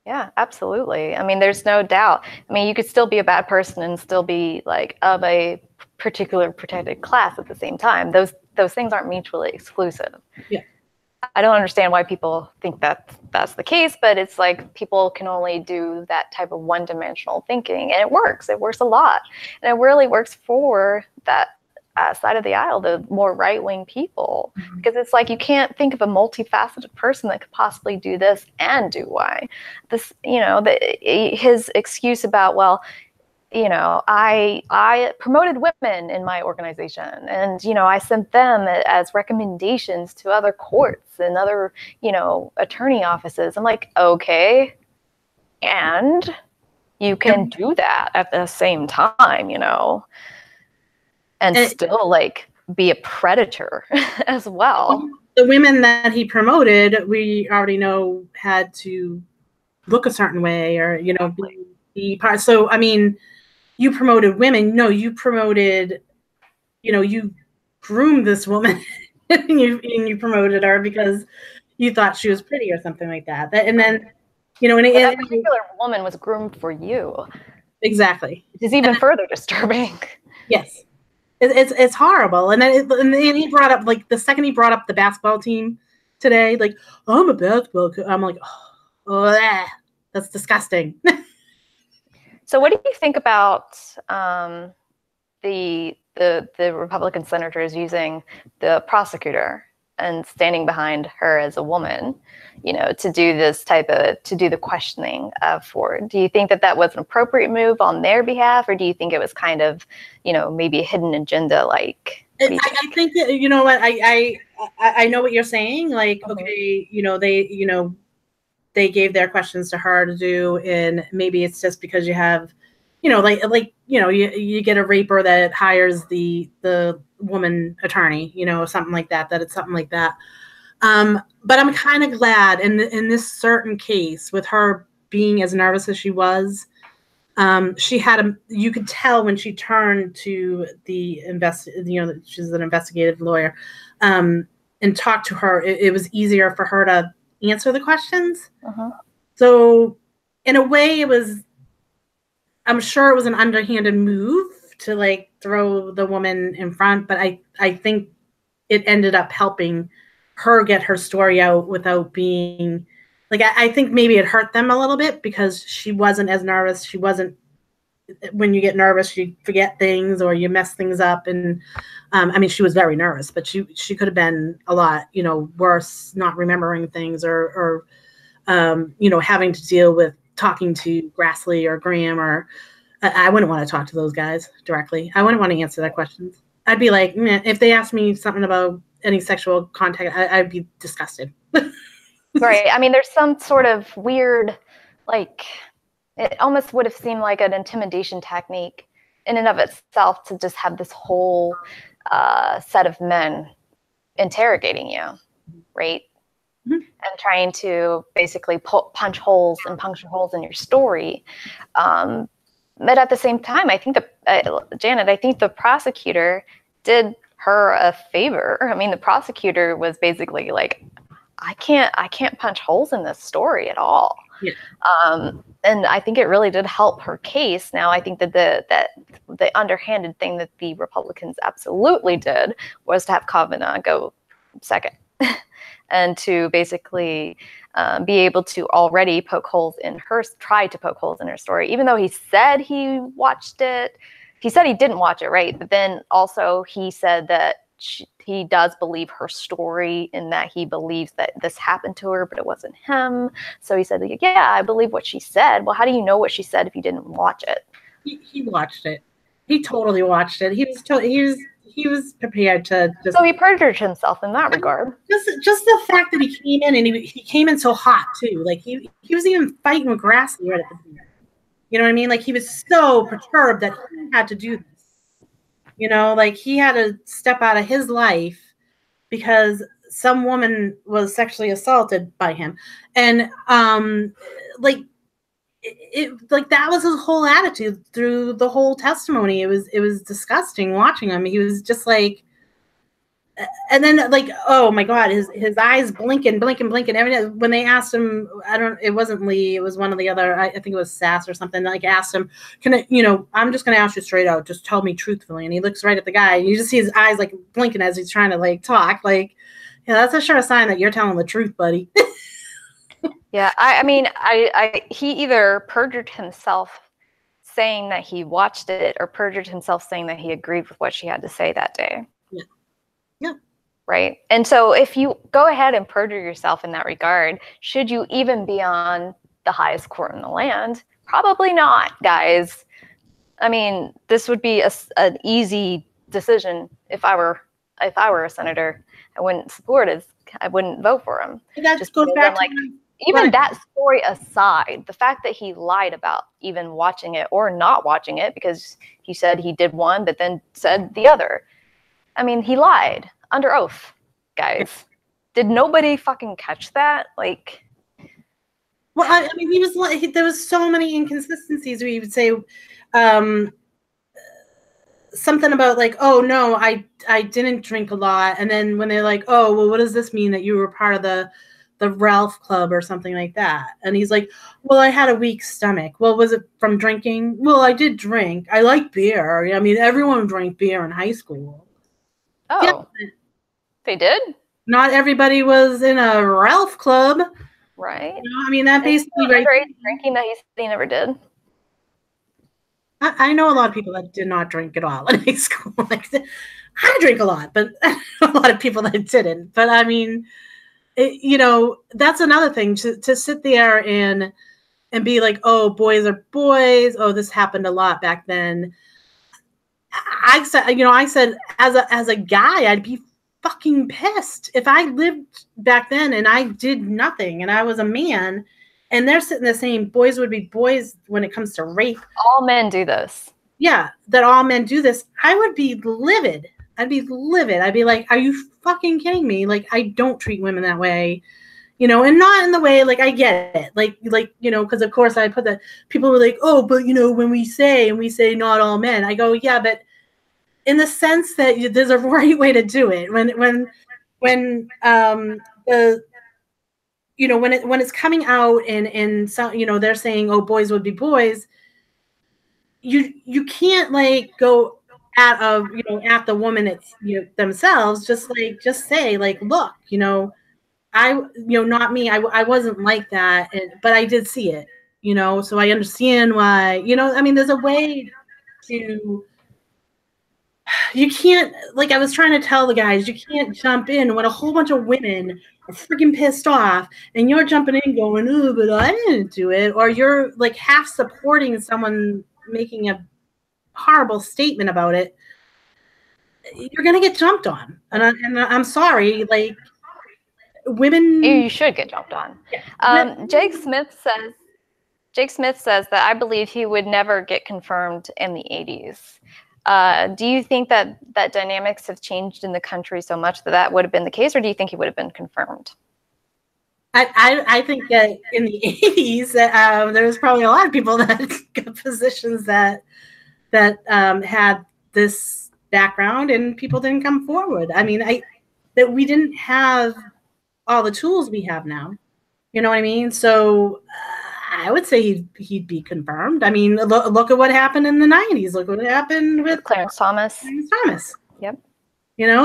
Yeah, absolutely. I mean, there's no doubt. I mean, you could still be a bad person and still be like of a particular protected class at the same time. Those things aren't mutually exclusive. Yeah. I don't understand why people think that that's the case, but it's like people can only do that type of one-dimensional thinking, and it works. It works a lot, and it really works for that side of the aisle, the more right-wing people, because it's like you can't think of a multifaceted person that could possibly do this and do Y. This, his excuse about, well, I promoted women in my organization, and I sent them as recommendations to other courts and other attorney offices. I'm like, okay, and you can do that at the same time, and still like be a predator as well. The women that he promoted, we already know had to look a certain way, or be part. So I mean, you promoted women. No, you promoted, you groomed this woman and you promoted her because you thought she was pretty or something like that. And then, that particular woman was groomed for you. Exactly. Which is even further disturbing. Yes. It's horrible. And then he brought up, like, the second he brought up the basketball team today, like, oh, I'm a basketball coach. I'm like, oh, that's disgusting. So what do you think about the Republican senators using the prosecutor and standing behind her as a woman, to do the questioning of Ford? Do you think that was an appropriate move on their behalf, or do you think it was kind of, maybe a hidden agenda? Like, I think that, you know what, I know what you're saying. Like, okay, they gave their questions to her to do, and maybe it's just because you have, you get a raper that hires the woman attorney, something like that. That it's something like that. But I'm kind of glad in this certain case, with her being as nervous as she was, she had you could tell when she turned to the she's an investigative lawyer, and talked to her, it was easier for her to answer the questions. So in a way, I'm sure it was an underhanded move to, like, throw the woman in front, but I think it ended up helping her get her story out without being, like, I think maybe it hurt them a little bit because she wasn't as nervous. She wasn't, when you get nervous, you forget things or you mess things up. And I mean, she was very nervous, but she could have been a lot, worse, not remembering things, or having to deal with talking to Grassley or Graham, or I wouldn't want to talk to those guys directly. I wouldn't want to answer their questions. I'd be like, if they asked me something about any sexual contact, I'd be disgusted. Right. I mean, there's some sort of weird, like, it almost would have seemed like an intimidation technique in and of itself to just have this whole set of men interrogating you, right? And trying to basically punch holes and puncture holes in your story. But at the same time, I think Janet, I think the prosecutor did her a favor. I mean, the prosecutor was basically like, I can't punch holes in this story at all. Yeah. And I think it really did help her case. Now, I think that the underhanded thing that the Republicans absolutely did was to have Kavanaugh go second. And to basically be able to already try to poke holes in her story, even though he said he watched it. He said he didn't watch it, right? But then also he said that he does believe her story, in that he believes that this happened to her, but it wasn't him. So he said, yeah, I believe what she said. Well, how do you know what she said if you didn't watch it? He watched it. He totally watched it. He was prepared to just. So he perjured himself in that regard. Just the fact that he came in, and he came in so hot too. Like he was even fighting with Grassley right at the beginning. You know what I mean? Like, he was so perturbed that he had to do this. Like, he had to step out of his life because some woman was sexually assaulted by him, and like that was his whole attitude through the whole testimony. It was disgusting watching him. He was just like, and then like, oh my God, his eyes blinking. Every when they asked him, it wasn't Lee, it was one of the other, I think it was Sass or something, like asked him, can I, I'm just going to ask you straight out, just tell me truthfully. And he looks right at the guy, and you just see his eyes like blinking as he's trying to like talk. Like, yeah, that's a sure sign that you're telling the truth, buddy. Yeah, I mean, he either perjured himself saying that he watched it, or perjured himself saying that he agreed with what she had to say that day. Yeah. Yeah. Right. And so if you go ahead and perjure yourself in that regard, should you even be on the highest court in the land? Probably not, guys. I mean, this would be an easy decision if I were a senator. I wouldn't support it. I wouldn't vote for him. That just goes back to even that story aside, the fact that he lied about even watching it or not watching it, because he said he did one, but then said the other. I mean, he lied under oath, guys. Did nobody fucking catch that? Like, well, I mean, he was like, there was so many inconsistencies where he would say something about like, oh no, I didn't drink a lot, and then when they're like, oh well, what does this mean that you were part of the Ralph Club or something like that? And he's like, well, I had a weak stomach. Well, was it from drinking? Well, I did drink. I like beer. I mean, everyone drank beer in high school. Oh, yeah. They did? Not everybody was in a Ralph Club. Right. I mean, that basically right. Drinking that he never did. I know a lot of people that did not drink at all in high school. Like, I drink a lot, but a lot of people that didn't. But I mean, that's another thing, to sit there and be like, oh, boys are boys. Oh, this happened a lot back then. I said as a guy, I'd be fucking pissed if I lived back then and I did nothing and I was a man and they're sitting there saying boys would be boys when it comes to rape. All men do this. Yeah, that all men do this. I would be livid. I'd be like, are you fucking kidding me? Like, I don't treat women that way, and not in the way, like, I get it. Like, because of course I put that, people were like, oh, but when we say not all men, I go, yeah, but in the sense that there's a right way to do it. When it's coming out and some, they're saying, oh, boys would be boys, you can't like go at the woman themselves, just say like, look, I not me, I wasn't like that, but I did see it, so I understand why, I mean, there's a way to, you can't, like I was trying to tell the guys, you can't jump in when a whole bunch of women are freaking pissed off and you're jumping in going, oh, but I didn't do it, or you're like half supporting someone making a horrible statement about it. You're gonna get jumped on, and I'm sorry, like, women. You should get jumped on. Yeah. Jake Smith says that I believe he would never get confirmed in the 80s. Do you think that dynamics have changed in the country so much that would have been the case, or do you think he would have been confirmed? I think that in the 80s, there was probably a lot of people that got positions that had this background, and people didn't come forward. I mean, that we didn't have all the tools we have now. You know what I mean? So I would say he'd be confirmed. I mean, look at what happened in the 90s. Look what happened with Clarence Thomas. Yep.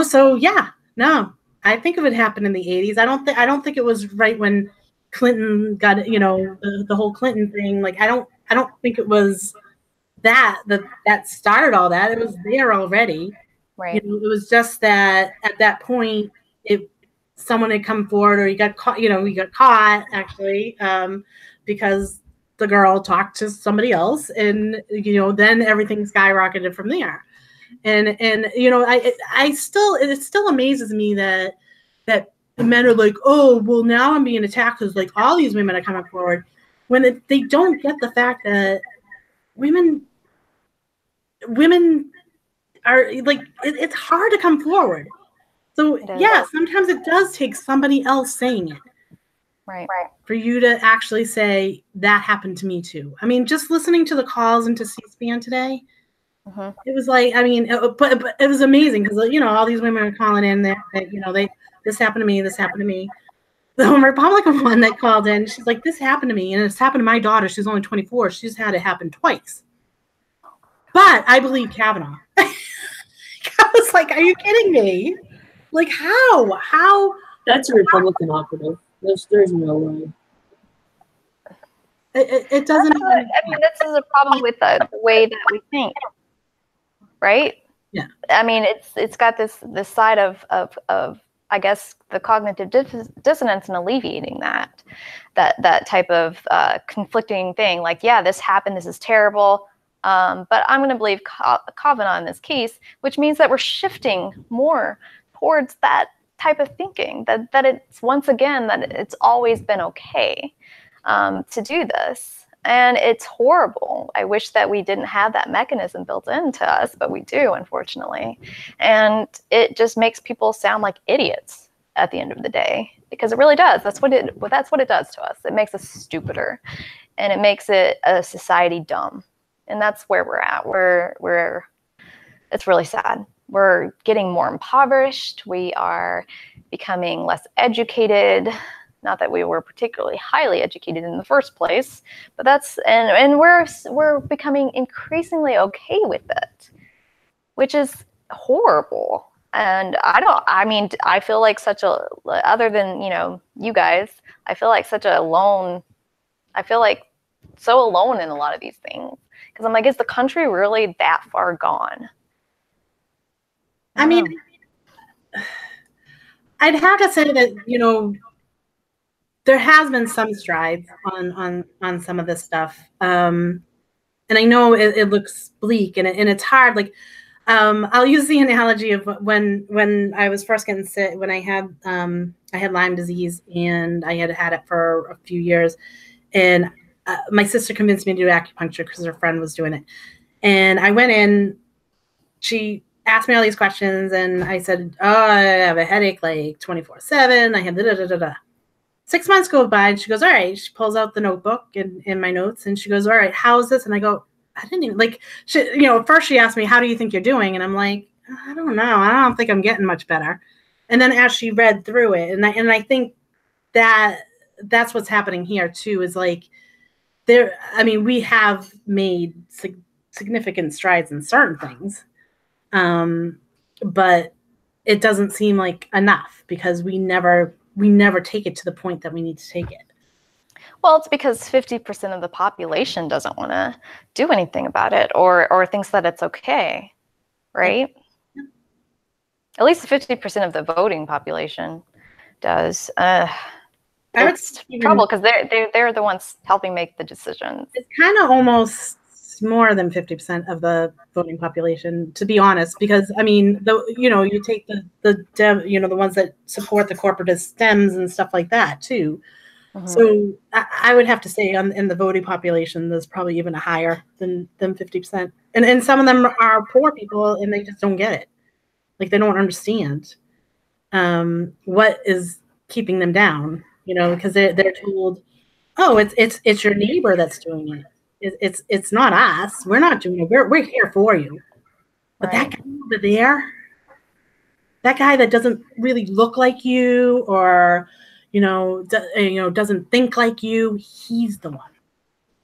So yeah, no. I think it would happen in the 80s. I don't think it was right when Clinton got, the whole Clinton thing. Like, I don't think it was that started all that. It was there already. Right. It was just that at that point, someone had come forward, or he got caught. He got caught actually, because the girl talked to somebody else, and then everything skyrocketed from there. And it still amazes me that the men are like, oh, well, now I'm being attacked because like all these women are coming forward, when they don't get the fact that women are like, it's hard to come forward. So yeah, sometimes it does take somebody else saying it, right, for you to actually say that happened to me too. I mean, just listening to the calls into C-SPAN today, It was like, I mean, but it was amazing because, you know, all these women are calling in that, you know, this happened to me, this happened to me. The Republican one that called in, she's like, this happened to me, and it's happened to my daughter. She's only 24. She's had it happen twice. But I believe Kavanaugh. I was like, are you kidding me? Like, how? That's a Republican operative. There's no way. It doesn't. I mean, this is a problem with the way that we think, right? Yeah. I mean, it's got this side of I guess the cognitive dissonance and alleviating that type of conflicting thing. Like, yeah, this happened. This is terrible. But I'm going to believe Kavanaugh in this case, which means that we're shifting more towards that type of thinking, that it's once again, that it's always been okay to do this. And it's horrible. I wish that we didn't have that mechanism built into us, but we do, unfortunately. And it just makes people sound like idiots at the end of the day, because it really does. That's what it does to us. It makes us stupider, and it makes it a society dumb. And that's where we're at. It's really sad. We're getting more impoverished. We are becoming less educated. Not that we were particularly highly educated in the first place, but and we're becoming increasingly okay with it, which is horrible. And I feel like other than, you know, you guys, I feel like so alone in a lot of these things. Because I'm like, is the country really that far gone? I mean, I'd have to say that, you know, there has been some strides on some of this stuff. And I know it looks bleak and it's hard. Like, I'll use the analogy of when I was first getting sick, when I had Lyme disease, and I had it for a few years, and my sister convinced me to do acupuncture because her friend was doing it. And I went in, she asked me all these questions, and I said, oh, I have a headache like 24/7. I have da-da-da-da-da. 6 months go by, and she goes, all right. She pulls out the notebook in my notes, and she goes, all right, how's this? And I go, I didn't even, like, first she asked me, how do you think you're doing? And I'm like, I don't know. I don't think I'm getting much better. And then as she read through it, and I think that's what's happening here too, is like, we have made significant strides in certain things, but it doesn't seem like enough because we never take it to the point that we need to take it. Well, it's because 50% of the population doesn't want to do anything about it or thinks that it's okay, right? Yeah. At least 50% of the voting population does. It's trouble because they're the ones helping make the decisions. It's kind of almost more than 50% of the voting population, to be honest, because I mean, you take the ones that support the corporatist Dems and stuff like that too. Mm-hmm. So I would have to say in the voting population, there's probably even a higher than 50%. And some of them are poor people and they just don't get it. Like they don't understand what is keeping them down, because they're told, oh, it's your neighbor that's doing it. It's not us. We're not doing it. We're here for you. But right. That guy over there, that guy that doesn't really look like you or doesn't think like you, he's the one.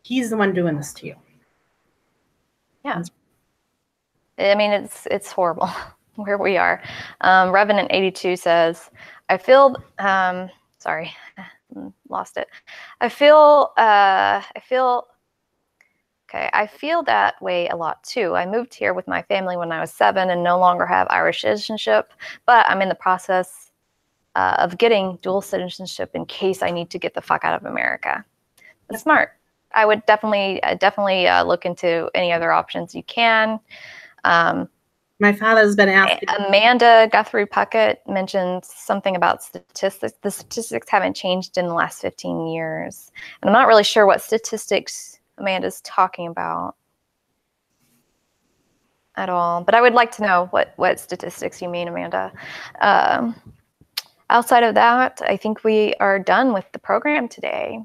He's the one doing this to you. Yeah. I mean, it's horrible where we are. Revenant 82 says, I feel sorry, lost it. I feel that way a lot too. I moved here with my family when I was 7 and no longer have Irish citizenship, but I'm in the process of getting dual citizenship in case I need to get the fuck out of America. That's smart. I would definitely look into any other options you can. My father's been asking. Amanda Guthrie Puckett mentioned something about statistics. The statistics haven't changed in the last 15 years. And I'm not really sure what statistics Amanda's talking about at all. But I would like to know what statistics you mean, Amanda. Outside of that, I think we are done with the program today.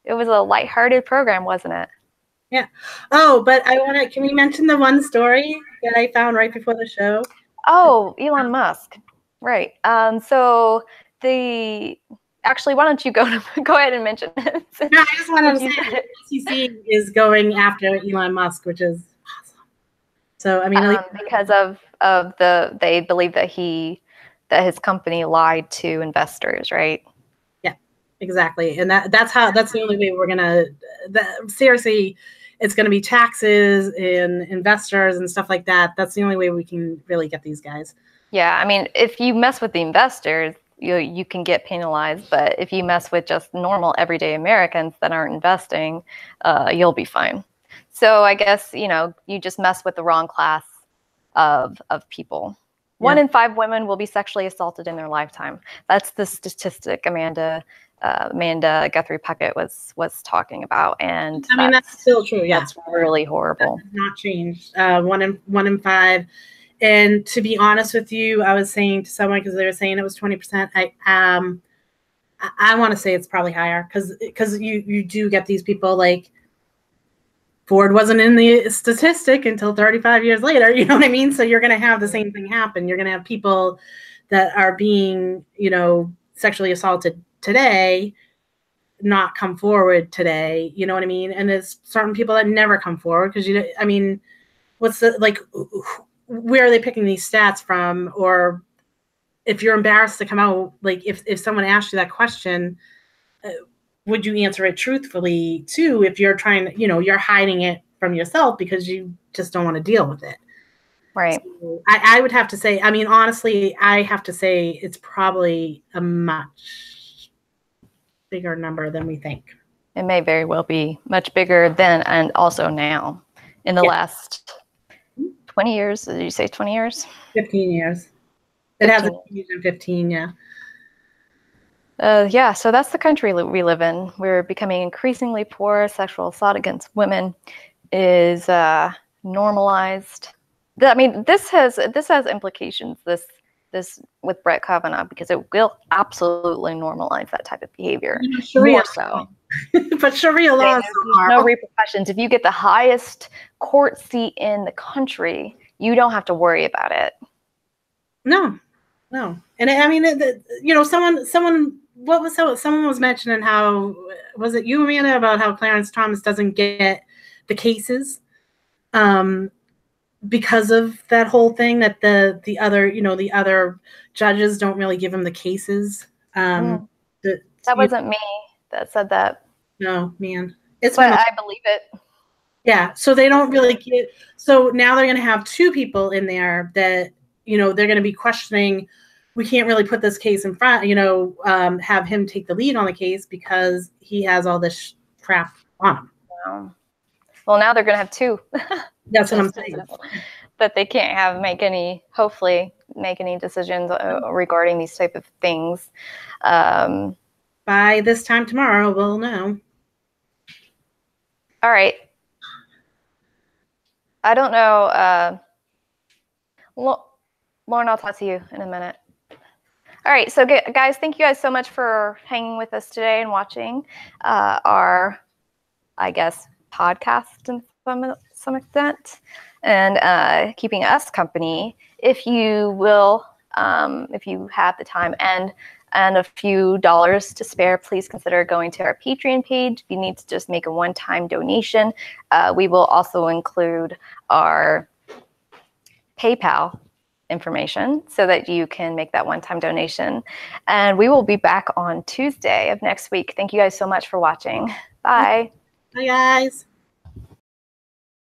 It was a lighthearted program, wasn't it? Yeah. Oh, but can we mention the one story that I found right before the show? Oh, Elon Musk. Right. Actually, why don't you go ahead and mention it? No, I just wanted to say that the SEC is going after Elon Musk, which is awesome. So, I mean, because they believe that his company lied to investors, right? Yeah, exactly. And that's the only way we're gonna, seriously, it's gonna be taxes and investors and stuff like that. That's the only way we can really get these guys. Yeah, I mean, if you mess with the investors, you can get penalized, but if you mess with just normal everyday Americans that aren't investing, you'll be fine. So I guess, you just mess with the wrong class of people. Yeah. 1 in 5 women will be sexually assaulted in their lifetime. That's the statistic Amanda Guthrie Puckett was talking about, and I mean that's still true. Yeah, that's really horrible. That has not changed. 1 in 5. And to be honest with you, I was saying to someone, because they were saying it was 20%. I want to say it's probably higher, because you do get these people like Ford wasn't in the statistic until 35 years later. You know what I mean? So you're going to have the same thing happen. You're going to have people that are being, sexually assaulted today not come forward today. You know what I mean? And there's certain people that never come forward because what's the, like, where are they picking these stats from? Or if you're embarrassed to come out, like if someone asked you that question, would you answer it truthfully too? If you're trying to, you're hiding it from yourself because you just don't want to deal with it. Right. So I would have to say, I mean, honestly, I have to say it's probably a much bigger number than we think. It may very well be much bigger then and also now. In the last 20 years, did you say 20 years? 15 years. It hasn't changed in 15, yeah. Yeah, so that's the country we live in. We're becoming increasingly poor. Sexual assault against women is normalized. I mean, this has implications. This with Brett Kavanaugh, because it will absolutely normalize that type of behavior. Sharia, more so. But Sharia law is no repercussions. If you get the highest court seat in the country, you don't have to worry about it. No. And I mean, someone was mentioning how, was it you, Amanda, about how Clarence Thomas doesn't get the cases because of that whole thing, that the other judges don't really give him the cases. That wasn't me that said that. No, man. But I believe it. Yeah, so they don't really get, so now they're going to have 2 people in there that, they're going to be questioning. We can't really put this case in front, have him take the lead on the case because he has all this crap on him. Wow. Well, now they're going to have 2. That's what I'm saying. But they can't hopefully make any decisions regarding these type of things. By this time tomorrow, we'll know. All right. I don't know. Lauren, I'll talk to you in a minute. All right, so guys, thank you guys so much for hanging with us today and watching our, I guess, podcast to some extent, and keeping us company. If you will, if you have the time and a few dollars to spare, please consider going to our Patreon page. If you need to just make a one-time donation, we will also include our PayPal information so that you can make that one-time donation. And we will be back on Tuesday of next week. Thank you guys so much for watching. Bye. Bye, guys.